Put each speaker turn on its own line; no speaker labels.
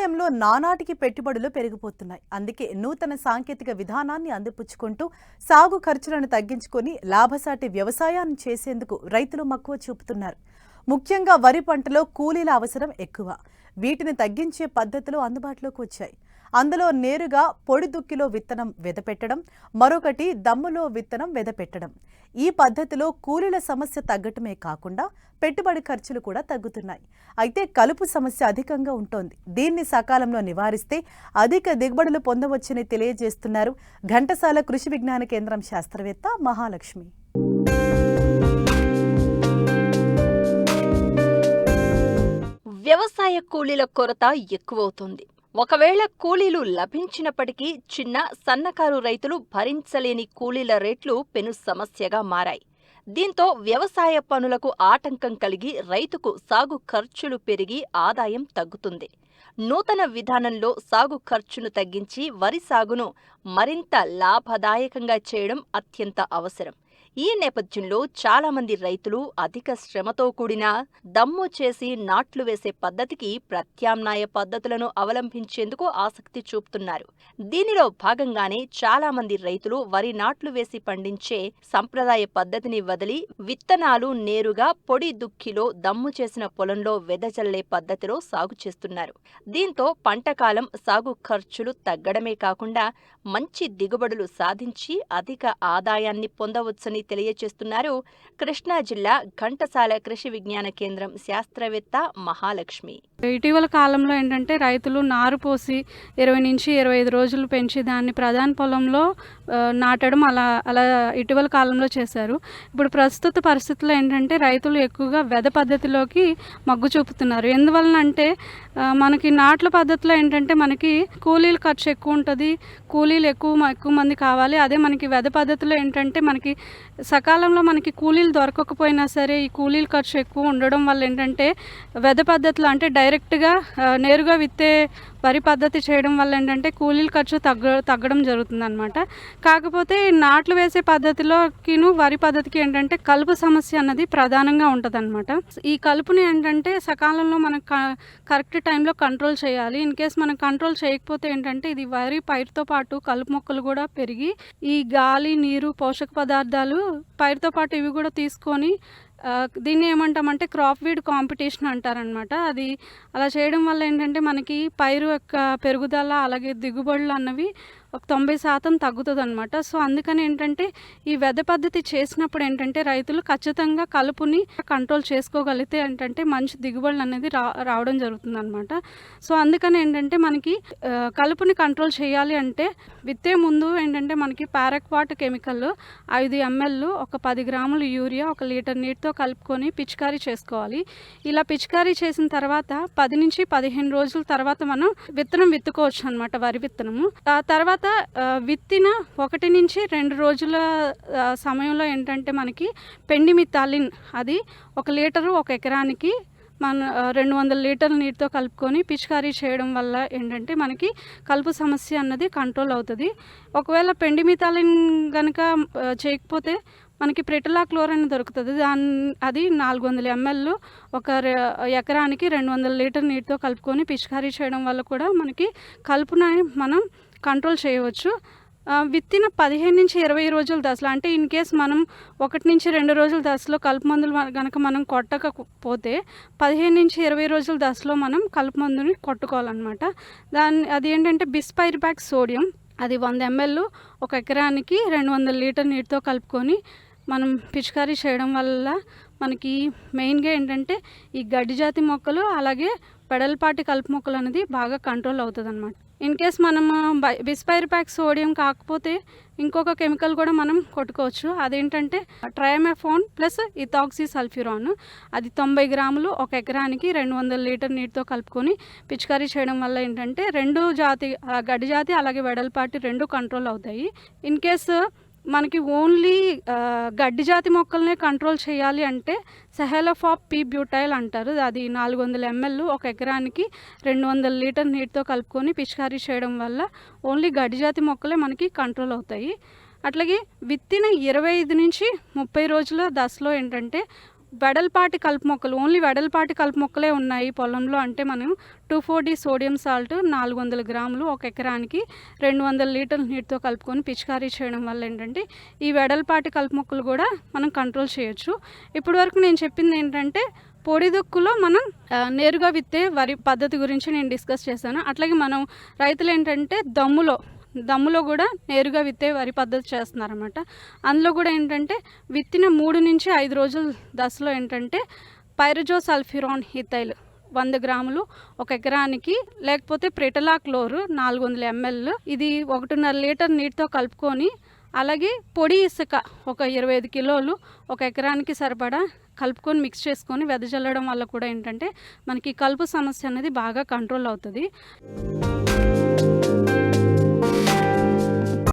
వ్యవసాయంలో నానాటికి పెట్టుబడులు పెరిగిపోతున్నాయి. అందుకే నూతన సాంకేతిక విధానాన్ని అందిపుచ్చుకుంటూ సాగు ఖర్చులను తగ్గించుకొని లాభసాటి వ్యవసాయాన్ని చేసేందుకు రైతులు మక్కువ చూపుతున్నారు. ముఖ్యంగా వరి పంటలో కూలీల అవసరం ఎక్కువ. వీటిని తగ్గించే పద్ధతులు అందుబాటులోకి వచ్చాయి. అందులో నేరుగా పొడి దుక్కిలో విత్తనం వెదపెట్టడం, మరొకటి దమ్ములో విత్తనం వెదపెట్టడం. ఈ పద్ధతిలో కూలీల సమస్య తగ్గటమే కాకుండా పెట్టుబడి ఖర్చులు కూడా తగ్గుతున్నాయి. అయితే కలుపు సమస్య అధికంగా ఉంటోంది. దీన్ని సకాలంలో నివారిస్తే అధిక దిగుబడులు పొందవచ్చని తెలియజేస్తున్నారు ఘంటసాల కృషి విజ్ఞాన కేంద్రం శాస్త్రవేత్త మహాలక్ష్మి.
వ్యవసాయ కూలీల కొరత ఎక్కువవుతుంది. ఒకవేళ కూలీలు లభించినప్పటికీ చిన్న సన్నకారు రైతులు భరించలేని కూలీల రేట్లు పెను సమస్యగా మారాయి. దీంతో వ్యవసాయ పనులకు ఆటంకం కలిగి రైతుకు సాగు ఖర్చులు పెరిగి ఆదాయం తగ్గుతుంది. నూతన విధానంలో సాగు ఖర్చును తగ్గించి వరి సాగును మరింత లాభదాయకంగా చేయడం అత్యంత అవసరం. ఈ నేపథ్యంలో చాలామంది రైతులు అధిక శ్రమతో కూడిన దమ్ము చేసి నాట్లు వేసే పద్ధతికి ప్రత్యామ్నాయ పద్ధతులను అవలంబించేందుకు ఆసక్తి చూపుతున్నారు. దీనిలో భాగంగానే చాలామంది రైతులు వరి నాట్లు వేసి పండించే సంప్రదాయ పద్ధతిని వదిలి విత్తనాలు నేరుగా పొడి దుక్కిలో దమ్ము చేసిన పొలంలో వెదజల్లే పద్ధతిలో సాగు చేస్తున్నారు. దీంతో పంటకాలం సాగు ఖర్చులు తగ్గడమే కాకుండా మంచి దిగుబడులు సాధించి అధిక ఆదాయాన్ని పొందవచ్చని తెలియజేస్తున్నారు కృష్ణా జిల్లా ఘంటసాల కృషి విజ్ఞాన కేంద్రం శాస్త్రవేత్త మహాలక్ష్మి.
ఇటీవల కాలంలో ఏంటంటే రైతులు నారు పోసి 20 నుంచి 25 రోజులు పెంచి దాన్ని ప్రధాన పొలంలో నాటడం అలా ఇటీవల కాలంలో చేశారు. ఇప్పుడు ప్రస్తుత పరిస్థితుల్లో ఏంటంటే రైతులు ఎక్కువగా వెద పద్ధతిలోకి మొగ్గు చూపుతున్నారు. ఎందువలన అంటే మనకి నాట్ల పద్ధతిలో ఏంటంటే మనకి కూలీల ఖర్చు ఎక్కువ ఉంటుంది, కూలీలు ఎక్కువ మంది కావాలి. అదే మనకి వెద పద్ధతిలో ఏంటంటే మనకి సకాలంలో మనకి కూలీలు దొరకకపోయినా సరే ఈ కూలీల ఖర్చు ఎక్కువ ఉండడం వల్ల ఏంటంటే వెద పద్ధతిలో అంటే డైరెక్ట్గా నేరుగా విత్తే వరి పద్ధతి చేయడం వల్ల ఏంటంటే కూలీల ఖర్చు తగ్గడం జరుగుతుంది అనమాట. కాకపోతే నాట్లు వేసే పద్ధతిలోకిను వరి పద్ధతికి ఏంటంటే కలుపు సమస్య అన్నది ప్రధానంగా ఉంటుంది అనమాట. ఈ కలుపుని ఏంటంటే సకాలంలో మనం కరెక్ట్ టైంలో కంట్రోల్ చేయాలి. ఇన్ కేస్ మనం కంట్రోల్ చేయకపోతే ఏంటంటే ఇది వరి పైరుతో పాటు కలుపు మొక్కలు కూడా పెరిగి ఈ గాలి, నీరు, పోషక పదార్థాలు పైరుతో పాటు ఇవి కూడా తీసుకొని దీన్ని ఏమంటామంటే క్రాప్ వీడ్ కాంపిటీషన్ అంటారనమాట. అది అలా చేయడం వల్ల ఏంటంటే మనకి పైరు యొక్క పెరుగుదల అలాగే దిగుబడులు అన్నవి ఒక 90% తగ్గుతుంది అనమాట. సో అందుకని ఏంటంటే ఈ వెద పద్ధతి చేసినప్పుడు ఏంటంటే రైతులు ఖచ్చితంగా కలుపుని కంట్రోల్ చేసుకోగలిగితే ఏంటంటే మంచి దిగుబడులు అనేది రావడం జరుగుతుంది అనమాట. సో అందుకని ఏంటంటే మనకి కలుపుని కంట్రోల్ చేయాలి అంటే విత్తే ముందు ఏంటంటే మనకి పారాక్వాట్ కెమికల్ 5 ml ఒక 10 గ్రాములు యూరియా 1 లీటర్ నీటితో కలుపుకొని పిచికారీ చేసుకోవాలి. ఇలా పిచికారీ చేసిన తర్వాత 10 నుంచి 15 రోజుల తర్వాత మనం విత్తనం విత్తుకోవచ్చు అనమాట, వరి విత్తనము. ఆ తర్వాత విత్తిన 1 నుంచి 2 రోజుల సమయంలో ఏంటంటే మనకి పెండిమిథాలిన్ అది 1 లీటరు 1 ఎకరానికి మన 200 లీటర్ల నీటితో కలుపుకొని పిచికారీ చేయడం వల్ల ఏంటంటే మనకి కలుపు సమస్య అన్నది కంట్రోల్ అవుతుంది. ఒకవేళ పెండిమిథాలిన్ కనుక చేయకపోతే మనకి ప్రెటిలాక్లోరైన్ దొరుకుతుంది. అది 400 ml 1 ఎకరానికి 200 లీటర్ నీటితో కలుపుకొని పిచికారీ చేయడం వల్ల కూడా మనకి కలుపుని మనం కంట్రోల్ చేయవచ్చు. విత్తిన 15 నుంచి 20 రోజుల దశలో అంటే ఇన్ కేస్ మనం 1 నుంచి 2 రోజుల దశలో కలుపు మందులు కనుక మనం కొట్టకపోతే 15 నుంచి 20 రోజుల దశలో మనం కలుపు మందుని కొట్టుకోవాలన్నమాట. అది ఏంటంటే బిస్పైరిబాక్ సోడియం అది 100 ml 1 ఎకరానికి 200 లీటర్ నీటితో కలుపుకొని మనం పిచికారీ చేయడం వల్ల మనకి మెయిన్గా ఏంటంటే ఈ గడ్డి జాతి మొక్కలు అలాగే పెడల్పాటి కలుపు మొక్కలు అనేది బాగా కంట్రోల్ అవుతుంది అనమాట. ఇన్ కేస్ మనం బిస్పైరిబాక్ సోడియం కాకపోతే ఇంకొక కెమికల్ కూడా మనం కొట్టుకోవచ్చు. అదేంటంటే ట్రైమెఫాన్ ప్లస్ ఇథాక్సీ సల్ఫ్యూరాన్ అది 90 గ్రాములు 1 ఎకరానికి 200 లీటర్ నీటితో కలుపుకొని పిచికారీ చేయడం వల్ల ఏంటంటే గడ్డి జాతి అలాగే వెడల్పాటి 2 కంట్రోల్ అవుతాయి. ఇన్ కేస్ మనకి ఓన్లీ గడ్డి జాతి మొక్కలనే కంట్రోల్ చేయాలి అంటే సెహెలోఫాప్ పీ బ్యూటైల్ అంటారు. అది 400 ml 1 ఎకరానికి 200 లీటర్ నీటితో కలుపుకొని పిచికారీ చేయడం వల్ల ఓన్లీ గడ్డి జాతి మొక్కలే మనకి కంట్రోల్ అవుతాయి. అట్లాగే విత్తిన 25 నుంచి 30 రోజుల దశలో ఏంటంటే వెడల్పాటి కలుపు మొక్కలు, ఓన్లీ వెడల్పాటి కలుపు మొక్కలే ఉన్నాయి పొలంలో అంటే మనం 2,4-D సోడియం సాల్ట్ 400 గ్రాములు ఒక ఎకరానికి 200 లీటర్ల నీటితో కలుపుకొని పిచికారీ చేయడం వల్ల ఏంటంటే ఈ వెడల్పాటి కలుపు మొక్కలు కూడా మనం కంట్రోల్ చేయొచ్చు. ఇప్పటి వరకు నేను చెప్పింది ఏంటంటే పొడిదుక్కులో మనం నేరుగా విత్తే వరి పద్ధతి గురించి నేను డిస్కస్ చేశాను. అట్లాగే మనం రైతులు ఏంటంటే దమ్ములో కూడా నేరుగా విత్తే వరి పద్ధతి చేస్తున్నారన్నమాట. అందులో కూడా ఏంటంటే విత్తిన 3 నుంచి 5 రోజుల దశలో ఏంటంటే పైరజోసల్ఫ్యూరాన్ ఇథైల్ 100 గ్రాములు ఒక ఎకరానికి, లేకపోతే ప్రెటలాక్లోర్ 400 ml ఇది 1.5 లీటర్ నీటితో కలుపుకొని, అలాగే పొడి ఇసుక ఒక 25 కిలోలు ఒక ఎకరానికి సరిపడా కలుపుకొని మిక్స్ చేసుకొని వెదజల్లడం వల్ల కూడా ఏంటంటే మనకి కలుపు సమస్య అనేది బాగా కంట్రోల్ అవుతుంది.